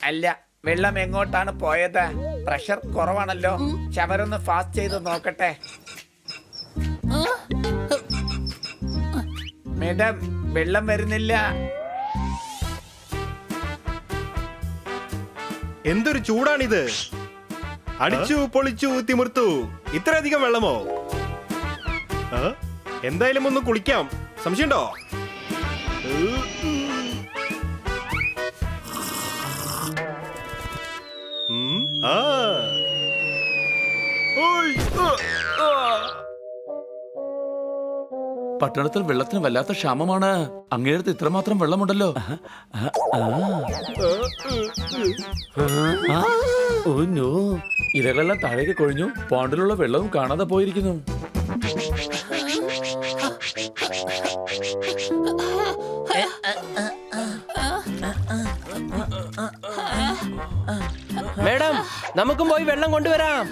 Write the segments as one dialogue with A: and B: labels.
A: അല്ല, വെള്ളം എങ്ങോട്ടാണ് പോയത്? പ്രഷർ കുറവാണല്ലോ. ശവരൊന്ന് ഫാസ്റ്റ് ചെയ്ത് നോക്കട്ടെ. മേഡം, വെള്ളം വരുന്നില്ല.
B: എന്തൊരു ചൂടാണിത്! അടിച്ചു പൊളിച്ചു തിമിർത്തു. ഇത്രയധികം വെള്ളമോ? എന്തായാലും ഒന്ന് കുളിക്കാം. സംശയമുണ്ടോ?
C: പട്ടണത്തിൽ വെള്ളത്തിന് വല്ലാത്ത ക്ഷാമമാണ്. അങ്ങേടത്ത് ഇത്രമാത്രം വെള്ളമുണ്ടല്ലോ. ഇരകളെല്ലാം താഴേക്ക് കൊഴിഞ്ഞു. പോണ്ടിലുള്ള വെള്ളവും കാണാതെ പോയിരിക്കുന്നു.
D: മേഡം, നമുക്കും പോയി വെള്ളം കൊണ്ടുവരാം.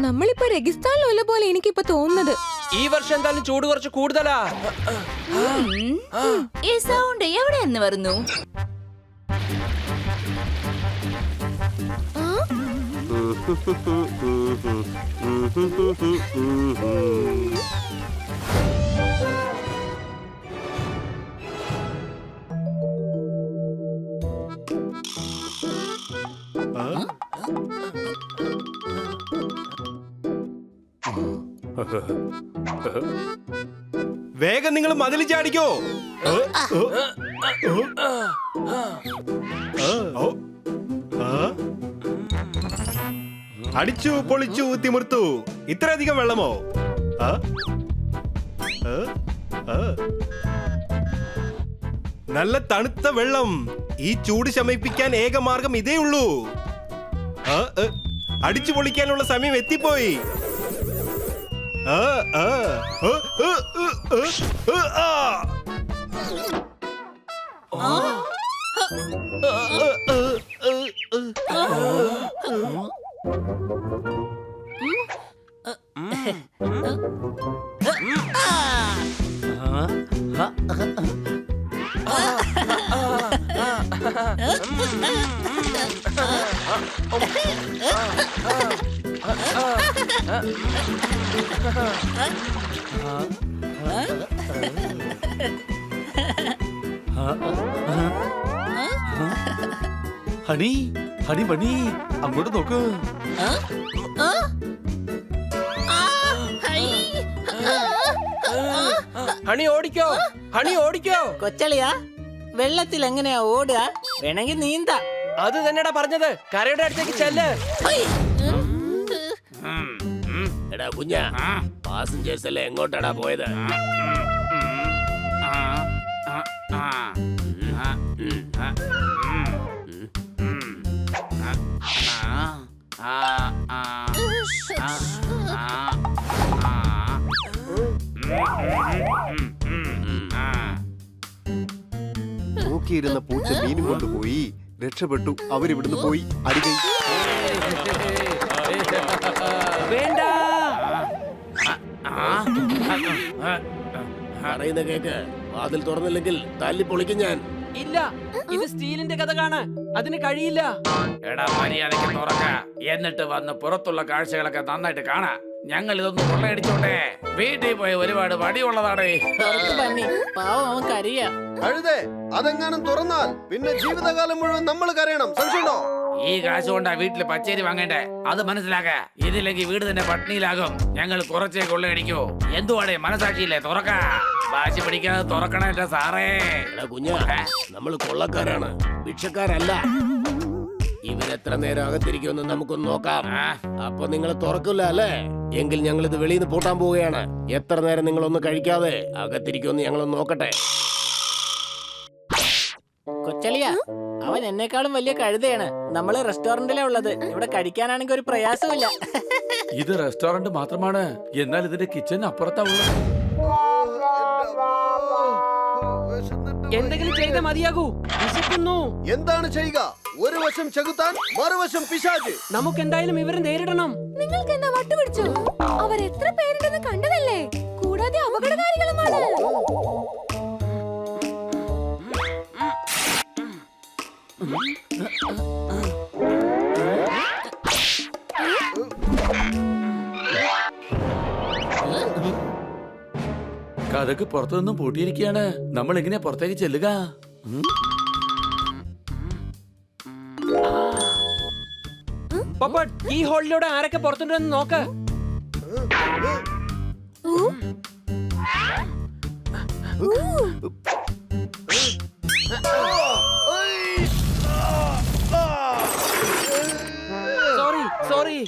E: നമ്മളിപ്പോ രഗിസ്ഥാനിലുള്ള പോലെ എനിക്കിപ്പോ തോന്നുന്നത്.
D: ഈ വർഷം എന്തായാലും ചൂട് കുറച്ച് കൂടുതലാ.
F: ഈ സൗണ്ട് എവിടെ നിന്ന് വരുന്നു?
B: വേഗം നിങ്ങൾ മതിൽ ചാടിക്കോ. അടിച്ചു പൊളിച്ചു തിമിർത്തു. ഇത്രയധികം വെള്ളമോ? നല്ല തണുത്ത വെള്ളം. ഈ ചൂട് ശമിപ്പിക്കാൻ ഏക മാർഗം ഇതേ ഉള്ളൂ. അടിച്ചു പൊളിക്കാനുള്ള സമയം എത്തിപ്പോയി.
C: ഹണി, ഹണി ബണി, അങ്ങോട്ട് നോക്ക്.
D: ഹണി ഓടിക്കോ, ഹണി ഓടിക്കോ.
G: കൊച്ചളിയാ, വെള്ളത്തിൽ എങ്ങനെയാ ഓടുക? വേണമെങ്കിൽ നീന്താ.
D: അത് തന്നെടാ പറഞ്ഞത്. കരയുടെ അടുത്തേക്ക് ചെല്ല്.
H: എടാ കുഞ്ഞ, പാസഞ്ചേഴ്സ് എല്ലാം എങ്ങോട്ടാടാ പോയത്?
B: നോക്കിയിരുന്ന പൂച്ച മീനും കൊണ്ടുപോയി. രക്ഷപ്പെട്ടു. അവരിവിടുന്ന് പോയി. അടികൈ.
D: വേണ്ട.
H: പറയുന്ന കേക്ക്. വാതിൽ തുറന്നില്ലെങ്കിൽ തല്ലി പൊളിക്കും ഞാൻ.
D: ഇല്ല, ഇത് സ്റ്റീലിന്റെ കഥ കാണാ. അതിന് കഴിയില്ല.
A: എടാ, മര്യാദയ്ക്ക് തുറക്ക. എന്നിട്ട് വന്ന് പുറത്തുള്ള കാഴ്ചകളൊക്കെ നന്നായിട്ട് കാണാ. ഞങ്ങൾ ഇതൊന്നും കൊള്ളയടിച്ചോട്ടെ. വീട്ടിൽ പോയി ഒരുപാട് വടിയുള്ളതാടേ.
G: പാവം അവൻ കരയാ.
I: അഴുതേ, അതെങ്ങാനും തുറന്നാൽ പിന്നെ ജീവിതകാലം മുഴുവൻ നമ്മൾ കരയണം. സംശയമുണ്ടോ?
A: ഈ കാശ് കൊണ്ടാ വീട്ടില് പച്ചേരി വാങ്ങേണ്ടേ. അത് മനസ്സിലാക്ക. ഇതില്ലെങ്കിൽ വീട് തന്നെ പട്ടിണിയിലാകും. ഞങ്ങൾ കുറച്ചേ കൊള്ളയടിക്കൂ. എന്തുവാടേ, മനസാക്ഷിയില്ലേ? തുറക്ക. വാശി പിടിക്കാതെ തുറക്കണ എന്റെ സാറേ.
H: എടാ കുഞ്ഞ, നമ്മൾ കൊള്ളക്കാരാണ്, ഭിക്ഷക്കാരല്ല. ഇവരെത്ര നേരം അകത്തിരിക്കുമെന്ന് നമുക്കൊന്ന് നോക്കാം. അപ്പൊ നിങ്ങൾ തുറക്കില്ല അല്ലേ? എങ്കിൽ ഞങ്ങൾ ഇത് വെളിയിൽ നിന്ന് പൂട്ടാൻ പോവുകയാണ്. എത്ര നേരം നിങ്ങളൊന്ന് കഴിക്കാതെ അകത്തിരിക്കുമെന്ന് ഞങ്ങളൊന്ന് നോക്കട്ടെ.
G: കൊച്ചളിയാ, അവൻ എന്നെക്കാളും വലിയ കഴുതയാണ്. നമ്മള് റെസ്റ്റോറന്റിലാ ഉള്ളത്. ഇവിടെ കഴിക്കാനാണെങ്കിൽ ഒരു പ്രയാസമില്ല.
C: ഇത് റെസ്റ്റോറന്റ് മാത്രമാണ്, എന്നാൽ ഇതിന്റെ കിച്ചൺ അപ്പുറത്താ ഉള്ളത്.
D: എന്തെങ്കിലും ചെയ്ത മതിയാകൂ. വിശക്കുന്നു.
I: എന്താണ് ചെയ്യുക? ഒരു വശം ചെകുത്താൻ, മറുവശം പിശാച്.
D: നമുക്ക് എന്തായാലും ഇവരെ നേരിടണം.
E: നിങ്ങൾക്ക് എന്താ വട്ടുപിടിച്ചോ? അവർ എത്ര പേരുണ്ടെന്ന് കണ്ടതല്ലേ? കൂടാതെ അപകടകാരികളുമാണ്.
C: കഥക്ക് പുറത്തുനിന്നും പൂട്ടിയിരിക്കുകയാണ്. നമ്മൾ എങ്ങനെയാ പുറത്തേക്ക് ചെല്ലുക?
D: പോപ്പട്ട്, ഈ ഹോളിലൂടെ ആരൊക്കെ പുറത്തുണ്ടെന്ന് നോക്ക്. Sorry sorry.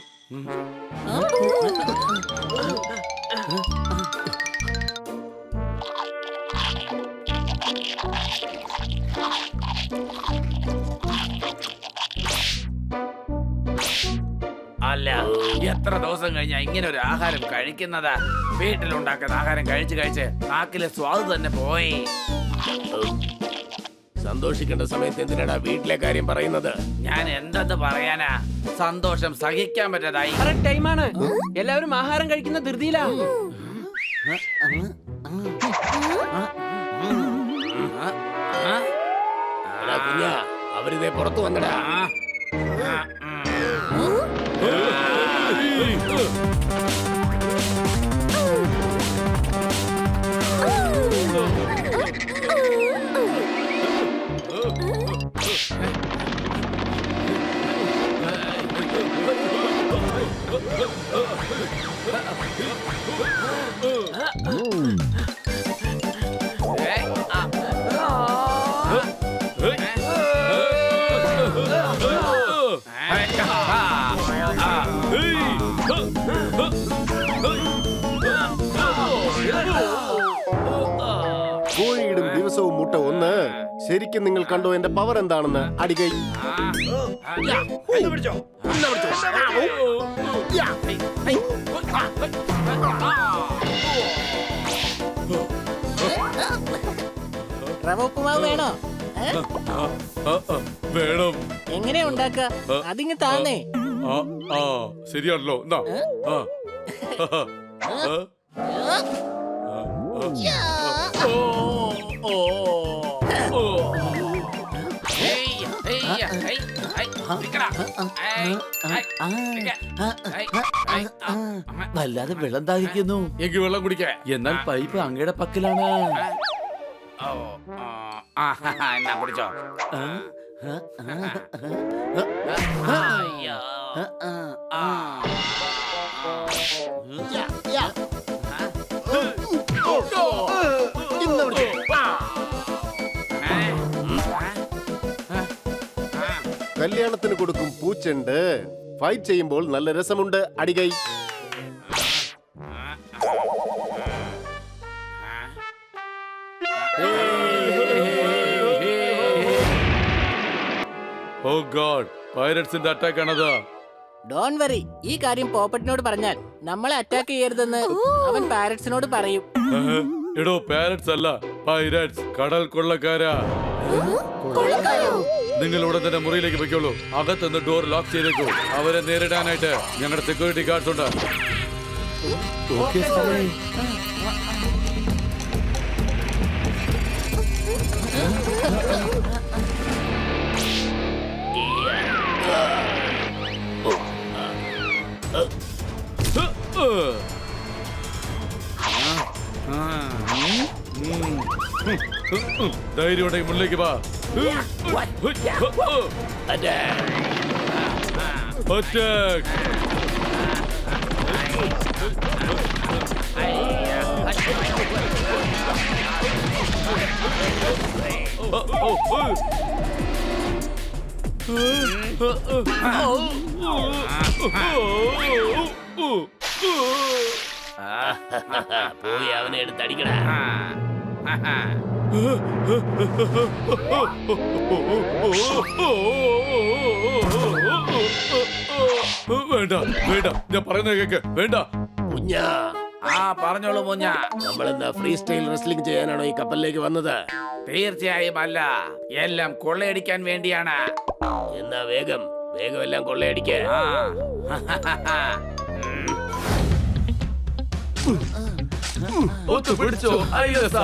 A: അല്ല, എത്ര ദിവസം കഴിഞ്ഞാ ഇങ്ങനെ ഒരു ആഹാരം കഴിക്കുന്നതാ? വീട്ടിലുണ്ടാക്കുന്ന ആഹാരം കഴിച്ച് കഴിച്ച് നാക്കിലെ സ്വാദ് തന്നെ പോയി.
H: സന്തോഷിക്കേണ്ട സമയത്ത് എന്തിനാടാ വീട്ടിലെ കാര്യം പറയുന്നത്?
A: ഞാൻ എന്തെന്ന് പറയാനാ? സന്തോഷം സഹിക്കാൻ പറ്റാതായി.
D: കറക്റ്റ് ടൈമാണ്. എല്ലാവരും ആഹാരം കഴിക്കുന്ന ധൃതിയിലാ.
H: എടാ കുഞ്ഞാ, അവരിതേ പുറത്തു വന്നടാ.
B: കോഴിയിടും ദിവസവും മുട്ട ഒന്ന്. ശരിക്കും നിങ്ങൾ കണ്ടോ എന്റെ പവർ എന്താണെന്ന്? അടികൈ.
G: റവ ഉപ്പുമാവ് വേണോ?
C: വേണം.
G: എങ്ങനെയാ ഉണ്ടാക്ക? അതിങ്ങ് താന്നേ.
C: ശരിയാണല്ലോ.
A: വല്ലാതെ വെള്ളം ദാഹിക്കുന്നു.
C: എനിക്ക് വെള്ളം കുടിക്കാൻ. എന്നാൽ പൈപ്പ് അങ്ങയുടെ പക്കലാണ്.
A: എന്നാ കുടിച്ചോ. അയ്യോ.
B: കല്യാണത്തിന് കൊടുക്കും പൂച്ചെണ്ട്. ഫൈറ്റ് ചെയ്യുമ്പോൾ നല്ല രസമുണ്ട്. അടികൈ.
C: ഓ ഗോഡ്, പൈററ്റ്സിന്റെ അറ്റാക്ക് ആണത്.
G: ഡോൺ വറി, ഈ കാര്യം പോപ്പറ്റിനോട് പറഞ്ഞാൽ നമ്മളെ അറ്റാക്ക് ചെയ്യരുതെന്ന് അവൻ പാരറ്റ്സിനോട് പറയും.
C: എടോ, പാരറ്റ്സ് അല്ല, പൈററ്റ്സ്, കടൽ കൊള്ളക്കാരാ. നിങ്ങൾ ഉടൻ തന്നെ മുറിയിലേക്ക് വെക്കോളൂ. അകത്തുനിന്ന് ഡോർ ലോക്ക് ചെയ്തേക്കൂ. അവരെ നേരിടാനായിട്ട് ഞങ്ങളുടെ സെക്യൂരിറ്റി ഗാർഡ്സ് ഉണ്ട്. ധൈര്യം ഉണ്ടെങ്കിൽ മുന്നിലേക്ക് വാ. അറ്റാക്ക്.
H: പോയി അവനെ എടുത്തടിക്കടാ.
C: വേണ്ട വേണ്ട, ഞാൻ പറയുന്ന കേക്ക്. വേണ്ട
H: കുഞ്ഞാ,
A: പറഞ്ഞോളൂ മുഞ്ഞ.
H: നമ്മളെന്താ ഫ്രീ സ്റ്റൈൽ റെസ്ലിംഗ് ചെയ്യാനാണോ ഈ കപ്പലിലേക്ക് വന്നത്?
A: തീർച്ചയായും അല്ല, എല്ലാം കൊള്ളയടിക്കാൻ വേണ്ടിയാണ്.
H: എന്നാ വേഗം വേഗം എല്ലാം കൊള്ളയടിക്ക.
C: ഒത്തുപിടിച്ചോ ഐലസ.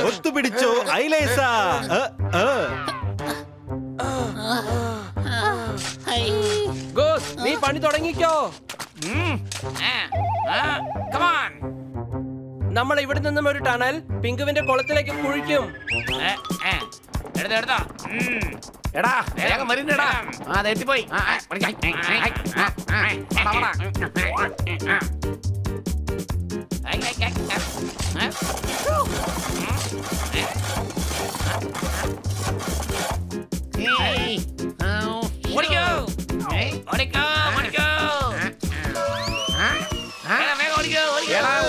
B: ഒത്തുപിടിച്ചോ ഐലേസ.
D: ഗോസ് നീ പണി തുടങ്ങിക്കോ.
A: കമാൻ.
D: നമ്മൾ ഇവിടെ നിന്നും ഒരു ടണൽ പിങ്കുവിന്റെ കുളത്തിലേക്ക് കുഴിക്കും.
A: എടുത്തോ. എടാ വേഗം വരുന്നടാ. ആ തെറ്റിപ്പോയി. ഓടിക്കോ ഓടിക്കോ ഓടിക്കോ. വേഗം ഓടിക്കോ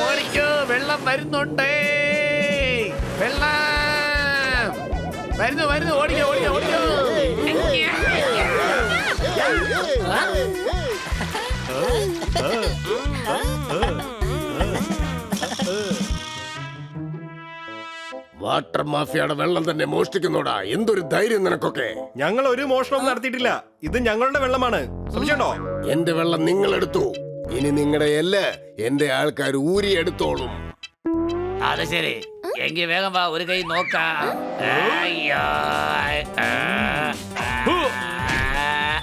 A: ഓടിക്കോ. വെള്ളം വരുന്നുണ്ട്. വെള്ളം വരുന്നു വരുന്നു. ഓടിക്കോ ഓടിക്കോ ഓടിക്കോ.
H: വാട്ടർ മാഫിയയുടെ വെള്ളം തന്നെ മോഷ്ടിക്കുന്നോടാ. എന്തൊരു ധൈര്യം നിനക്കൊക്കെ.
B: ഞങ്ങൾ ഒരു മോഷണവും നടത്തിയിട്ടില്ല. ഇത് ഞങ്ങളുടെ വെള്ളമാണ്. സംശയമുണ്ടോ?
H: എന്റെ വെള്ളം നിങ്ങൾ എടുത്തു. ഇനി നിങ്ങളുടെ എല്ല് എന്റെ ആൾക്കാർ ഊരിയെടുത്തോളും.
A: അത് ശരി. എങ്കിൽ വേഗം വാ, ഒരു കൈ നോക്കാം. അയ്യോ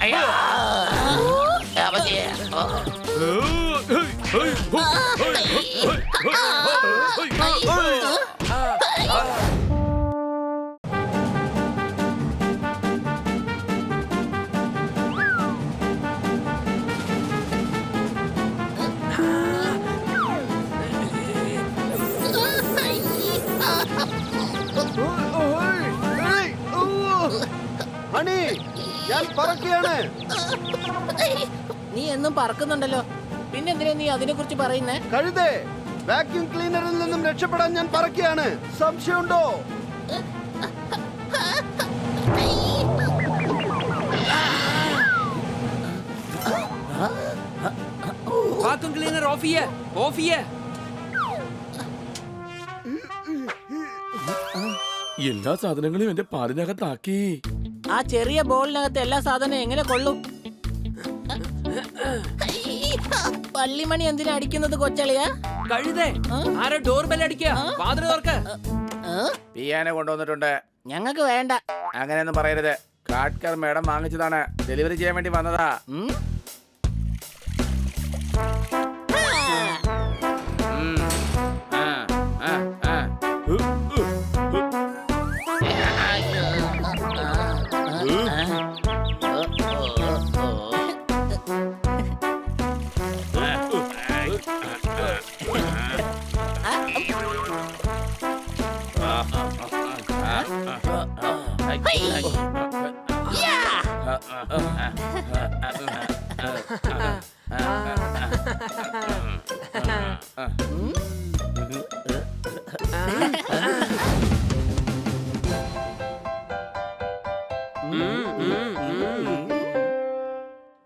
A: അയ്യോ.
I: ഹണി, ഞാൻ പറക്കുകയാണ്.
G: നീ എന്നും പറക്കുന്നുണ്ടല്ലോ, പിന്നെ എന്തിനാ നീ അതിനെ കുറിച്ച് പറയുന്നേ?
I: കഴുതേ, വാക്യൂം ക്ലീനറിൽ നിന്നും രക്ഷപ്പെടാൻ ഞാൻ പറക്കുകയാണ്. സംശയമുണ്ടോ?
D: വാക്യൂം ക്ലീനർ ഓഫ് ചെയ്യേ, ഓഫ് ചെയ്യേ.
C: എല്ലാ സാധനങ്ങളും എന്റെ പാലിനകത്താക്കി.
G: ആ ചെറിയ ബോളിനകത്ത് എല്ലാ സാധനവും എങ്ങനെ കൊള്ളും? പള്ളിമണി എന്തിനാ അടിക്കുന്നത് കൊച്ചളിയാ?
D: കഴുതേ, ആരോ ഡോർ ബെൽ അടിക്കുക. വാതിൽ തുറക്ക.
A: പിയാനോ കൊണ്ടുവന്നിട്ടുണ്ട്.
G: ഞങ്ങൾക്ക് വേണ്ട.
A: അങ്ങനെയൊന്നും പറയരുത്. കാട്ട്കർ മേഡം വാങ്ങിച്ചതാണ്. ഡെലിവറി ചെയ്യാൻ വേണ്ടി വന്നതാ.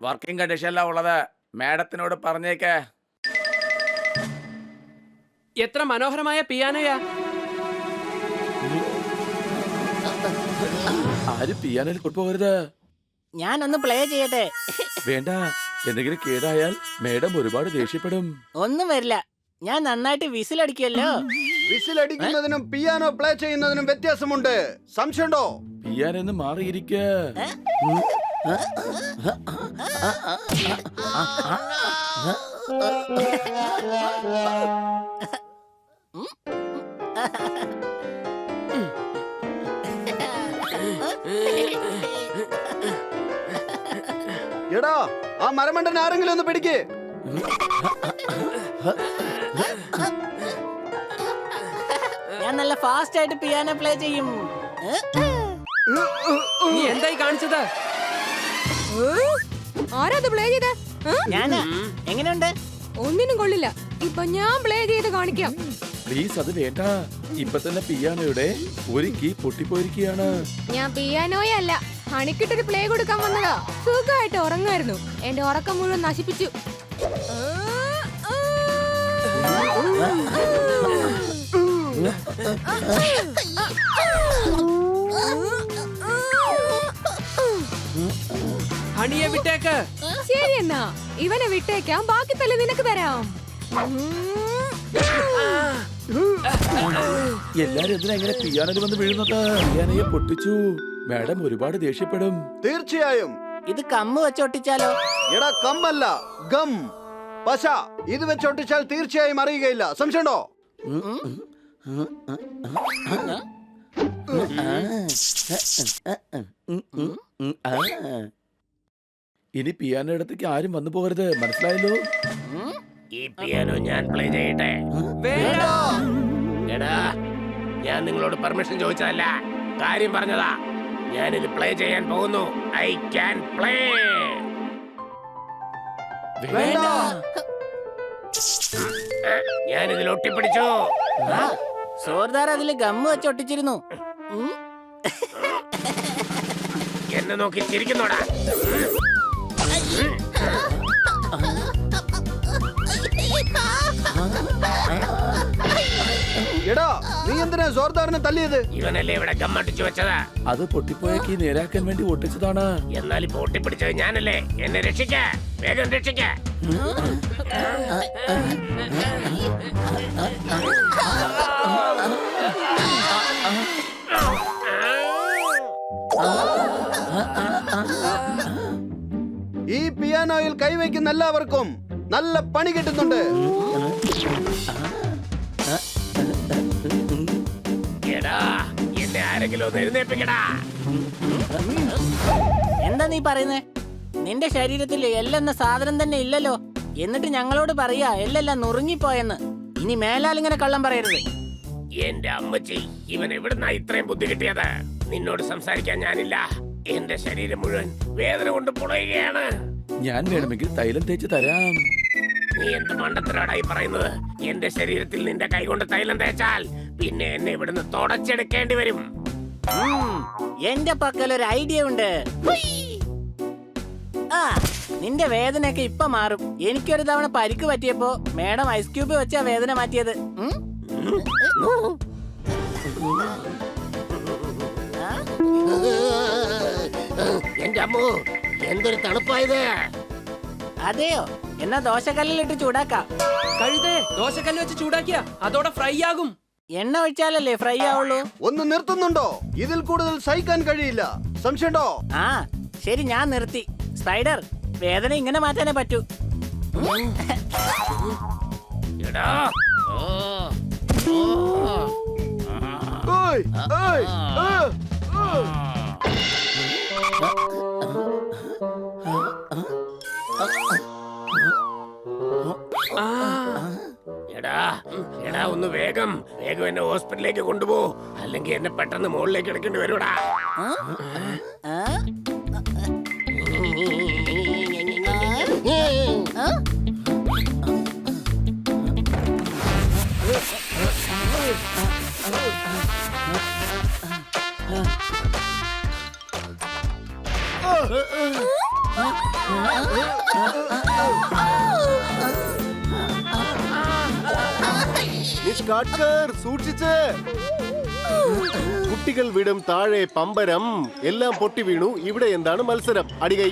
A: വർക്കിംഗ് കണ്ടീഷനിലാ ഉള്ളത്. മാഡത്തിനോട് പറഞ്ഞേക്ക്.
D: എത്ര മനോഹരമായ പിയാനോയാ.
C: ആരും പിയാനോയിൽ കൊണ്ടുപോകരുത്.
G: ഞാനൊന്ന് പ്ലേ ചെയ്യട്ടെ.
C: വേണ്ട, എന്തെങ്കിലും കേടായാൽ മേഡം ഒരുപാട് ദേഷ്യപ്പെടും.
G: ഒന്നും വരില്ല, ഞാൻ നന്നായിട്ട് വിസിലടിക്കുമല്ലോ.
I: വിസിലടിക്കുന്നതിനും പിയാനോ പ്ലേ ചെയ്യുന്നതിനും വ്യത്യാസമുണ്ട്. സംശയമുണ്ടോ?
C: പിയാനോ മാറിയിരിക്ക.
I: എടാ, ആ മരമണ്ടൻ ആരെങ്കിലും ഒന്ന് പിടിക്ക്.
G: ഞാൻ നല്ല ഫാസ്റ്റ് ആയിട്ട് പിയാനോ പ്ലേ ചെയ്യും.
D: നീ എന്തായി കാണിച്ചത്?
E: ആരാത് പ്ലേ ചെയ്ത?
G: ഞാനാ. എങ്ങനെയുണ്ട്?
E: ഒന്നിനും കൊള്ളില്ല. ഇപ്പൊ ഞാൻ പ്ലേ ചെയ്ത് കാണിക്കാം.
C: പ്ലീസ്, അത് വേണ്ട. ഇപ്പൊ തന്നെ പിയാനോയുടെ ഒരു കീ പൊട്ടിപ്പോയിരിക്കുകയാണ്.
E: ഞാൻ പിയാനോയല്ല, ഹണിക്കിട്ടൊരു പ്ലേ കൊടുക്കാൻ വന്നതാ. സുഖമായിട്ട് ഉറങ്ങായിരുന്നു. എന്റെ ഉറക്കം മുഴുവൻ നശിപ്പിച്ചു.
D: ഹണിയെ വിട്ടേക്ക്.
E: ശരി എന്നാ ഇവനെ വിട്ടേക്കാം, ബാക്കി തല്ല് നിനക്ക് തരാം.
C: എല്ലാരും എന്തിനാ ഇങ്ങനെ പിയാനോയിൽ വന്ന് വീഴുന്നത്? പിയാനോയെ പൊട്ടിച്ചു. മാഡം ഒരുപാട് ദേഷ്യപ്പെടും.
I: തീർച്ചയായും.
G: ഇത് കമ്മ് വെച്ചൊട്ടിച്ചാലോ?
I: എടാ കമ്മല്ല, ഗം, പശ. ഇത് വെച്ചൊട്ടിച്ചാൽ തീർച്ചയായും അറിയുകയില്ല. സംശയമുണ്ടോ?
C: ഇനി പിയാനോ ഇടത്തേക്ക് ആരും വന്നു പോകരുത്, മനസ്സിലായല്ലോ?
H: ഈ പിയാനോ ഞാൻ പ്ലേ ചെയ്യട്ടെ?
D: വേണ്ട.
H: എടാ, ഞാൻ നിങ്ങളോട് പെർമിഷൻ ചോദിച്ചതല്ല, കാര്യം പറഞ്ഞതാ. ഞാനിത് പ്ലേ ചെയ്യാൻ പോകുന്നു. I can play.
I: വേണ്ട.
H: ഞാനിതിൽ ഒട്ടിപ്പിടിച്ചു.
G: സോർദാർ അതില് ഗമ്മ് വെച്ചൊട്ടിച്ചിരുന്നു.
H: എന്നെ നോക്കി ചിരിക്കുന്നോടാ.
I: എടാ നീ എന്തിനാ ജോർദാറിനെ തല്ലിയത്?
H: ഇവനല്ലേ ഇവിടെ ഗമ്മട്ടിച്ചു വെച്ചതാ.
C: അത് പൊട്ടിപ്പോയ കീ നേരാക്കാൻ വേണ്ടി ഒട്ടിച്ചതാണ്.
H: എന്നാൽ ഇപ്പൊ ഒട്ടിപ്പിടിച്ചത് ഞാനല്ലേ. എന്നെ രക്ഷിക്ക, വേഗം രക്ഷിക്ക.
I: ഈ പിയാനോയിൽ കൈവയ്ക്കുന്ന എല്ലാവർക്കും നല്ല പണി കിട്ടുന്നുണ്ട്.
H: എടാ, എന്നെ ആരെങ്കിലും ഒന്ന് എഴുന്നേപ്പിക്കടാ.
G: എന്താ നീ പറയുന്നേ? നിന്റെ ശരീരത്തിൽ എല്ലെന്ന സാധനം തന്നെ ഇല്ലല്ലോ. എന്നിട്ട് ഞങ്ങളോട് പറയാ എല്ലെല്ലാം നുറുങ്ങിപ്പോയെന്ന്. ഇനി മേലാൽ ഇങ്ങനെ കള്ളം പറയരുത്.
H: എന്റെ അമ്മച്ചി, ഇവൻ എവിടുന്നാ ഇത്രയും ബുദ്ധി കിട്ടിയത്? നിന്നോട് സംസാരിക്കാൻ ഞാനില്ല. എന്റെ ശരീരം മുഴുവൻ വേദന കൊണ്ട് പുളയുകയാണ്.
C: ഞാൻ വേണമെങ്കിൽ തൈലം തേച്ച് തരാം.
H: നീ എന്ത് മണ്ടത്തരാടായി പറയുന്നത്? എന്റെ ശരീരത്തിൽ നിന്റെ കൈ കൊണ്ട് തൈലം തേച്ചാൽ പിന്നെ എന്നെ ഇവിടുന്ന് തുടച്ചെടുക്കേണ്ടി വരും.
G: എന്റെ പക്കൽ ഒരു ഐഡിയ ഉണ്ട്. ആ, നിന്റെ വേദനയൊക്കെ ഇപ്പൊ മാറും. എനിക്കൊരു തവണ പരിക്ക് പറ്റിയപ്പോ മേഡം ഐസ് ക്യൂബ് വെച്ചാ വേദന മാറ്റിയത്.
H: എന്റെ അമ്മു, എന്തൊരു തണുപ്പായത്.
G: അതെയോ? എന്നാ ദോശക്കല്ലിലിട്ട് ചൂടാക്കാം.
D: കഴുതേ, ദോശക്കല്ല് വെച്ച് ചൂടാക്കിയ അതോടെ ഫ്രൈ ആകും.
G: എണ്ണ ഒഴിച്ചാലല്ലേ ഫ്രൈ ആവുള്ളൂ.
I: ഒന്ന് നിർത്തുന്നുണ്ടോ? ഇതിൽ കൂടുതൽ സഹിക്കാൻ കഴിയില്ല. സംശയമുണ്ടോ?
G: ആ ശരി, ഞാൻ നിർത്തി. സ്പൈഡർ, വേദന ഇങ്ങനെ മാറ്റാനേ പറ്റൂ.
H: എടാ,
I: ഓയ്, ഓയ്,
H: എടാ, എടാ, ഒന്ന് വേഗം വേഗം എന്നെ ഹോസ്പിറ്റലിലേക്ക് കൊണ്ടുപോ. അല്ലെങ്കിൽ എന്നെ പെട്ടെന്ന് മുകളിലേക്ക് എടുക്കേണ്ടി വരൂടാ.
B: നിഷ്കാട്കർ, സൂക്ഷിച്ച്. കുട്ടികൾ വിടും താഴെ പമ്പരം എല്ലാം പൊട്ടി വീണു. ഇവിടെ എന്താണ് മത്സരം? അടികൈ.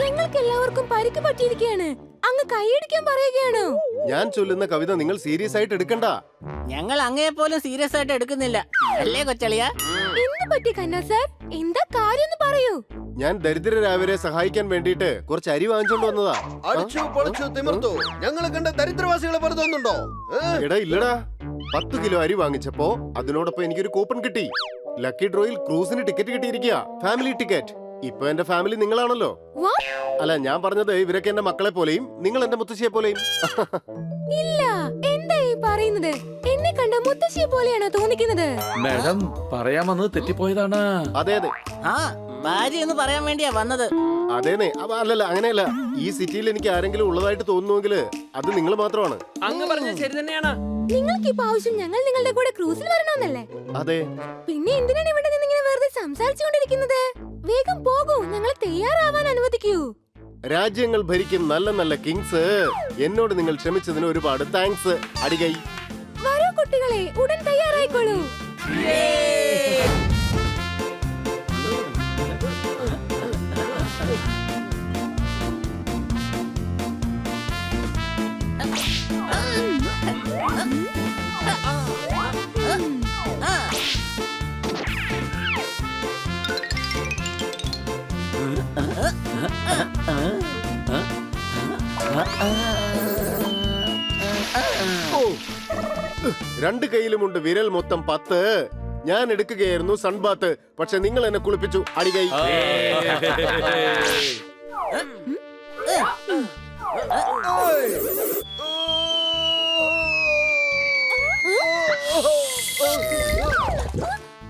E: ഞങ്ങൾക്ക് എല്ലാവർക്കും പരിക്ക് പറ്റിയിരിക്കുകയാണ്. അങ്ങ് കൈയടിക്കാൻ പറയുകയാണോ?
B: ഞാൻ ചൊല്ലുന്ന കവിത നിങ്ങൾ സീരിയസ് ആയിട്ട് എടുക്കണ്ട.
G: ഞങ്ങൾ അങ്ങയെ പോലും സീരിയസ് ആയിട്ട് എടുക്കുന്നില്ല, അല്ലേ കൊച്ചളിയ?
E: എന്ത് പറ്റി കന്നാ സാർ? എന്താ കാര്യം പറയൂ.
B: ഞാൻ ദരിദ്രരായവരെ സഹായിക്കാൻ വേണ്ടിയിട്ട് കുറച്ച് അരി വാങ്ങിച്ചോണ്ട് വന്നതാ.
I: അടിച്ചു പൊളിച്ചു തിമിർത്തു. ഞങ്ങളെ കണ്ട ദരിദ്രവാസികളെ പോലെ തോന്നുന്നുണ്ടോ?
B: എടാ ഇല്ലടാ, 10 കിലോ അരി വാങ്ങിച്ചപ്പോ അതിനോടൊപ്പം എനിക്കൊരു കൂപ്പൺ കിട്ടി. ലക്കി ഡ്രോയിൽ ക്രൂസിന് ടിക്കറ്റ് കിട്ടിയിരിക്കുക, ഫാമിലി ടിക്കറ്റ്. ഇപ്പൊ എന്റെ ഫാമിലി നിങ്ങളാണല്ലോ. അല്ല, ഞാൻ പറഞ്ഞത് ഇവരൊക്കെ എന്റെ മക്കളെ പോലെയും നിങ്ങൾ എന്റെ മുത്തശ്ശിയെ പോലെയും.
E: ഇല്ല, എന്താ ഈ പറയുന്നത്? എന്നെ കണ്ട മുത്തശ്ശിയെ പോലെയാണോ തോന്നിക്കുന്നത്?
C: മാഡം, പറയാൻ വന്നത് തെറ്റിപ്പോയതാണ്.
B: അതെ അതെ,
G: ആ, ഭാര്യ എന്ന് പറയാൻ വേണ്ടിയാ വന്നത്.
B: അതേനെ. അല്ലല്ല, അങ്ങനെയല്ല. ഈ സിറ്റിയിൽ എനിക്ക് ആരെങ്കിലും ഉള്ളതായിട്ട് തോന്നുന്നുവെങ്കിൽ അത് നിങ്ങൾ മാത്രമാണ്.
D: അങ്ങ് പറഞ്ഞത് ശരി തന്നെയാണ്.
E: നിങ്ങൾക്ക് ഇപ്പൊ ആവശ്യം ഞങ്ങൾ നിങ്ങളുടെ കൂടെ ക്രൂസിൽ വരണമെന്നല്ലേ?
B: അതെ.
E: പിന്നെ എന്തിനാണ് ഇവിടെ നിന്ന് ഇങ്ങനെ വെറുതെ സംസാരിച്ചുകൊണ്ടിരിക്കുന്നത്? വേഗം പോകൂ, ഞങ്ങളെ തയ്യാറാവാൻ അനുവദിക്കൂ.
B: രാജ്യങ്ങൾ ഭരിക്കും നല്ല നല്ല കിങ്സ്. എന്നോട് നിങ്ങൾ ക്ഷമിച്ചതിന് ഒരുപാട് താങ്ക്സ്. അടികൈ.
E: വരൂ കുട്ടികളെ, ഉടൻ തയ്യാറായിക്കോളൂ.
B: രണ്ട് കൈയിലുമുണ്ട് വിരൽ മൊത്തം 10. ഞാൻ എടുക്കുകയായിരുന്നു സൺബാത്ത്, പക്ഷെ നിങ്ങൾ എന്നെ കുളിപ്പിച്ചു. അടികൈ.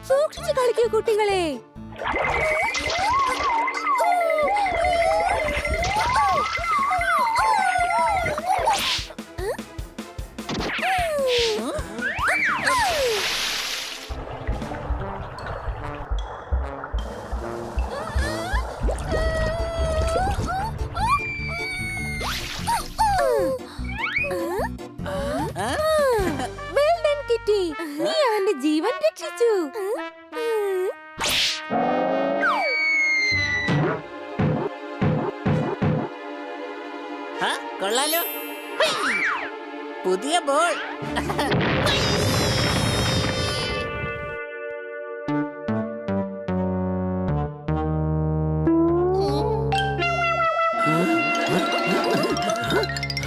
E: സൂക്ഷിച്ചു കളിക്കൂ കുട്ടികളെ. Well done, Kitty. നീ അവന്റെ ജീവൻ രക്ഷിച്ചു.
G: കൊള്ളാലോ. പുതിയ ബോൾ.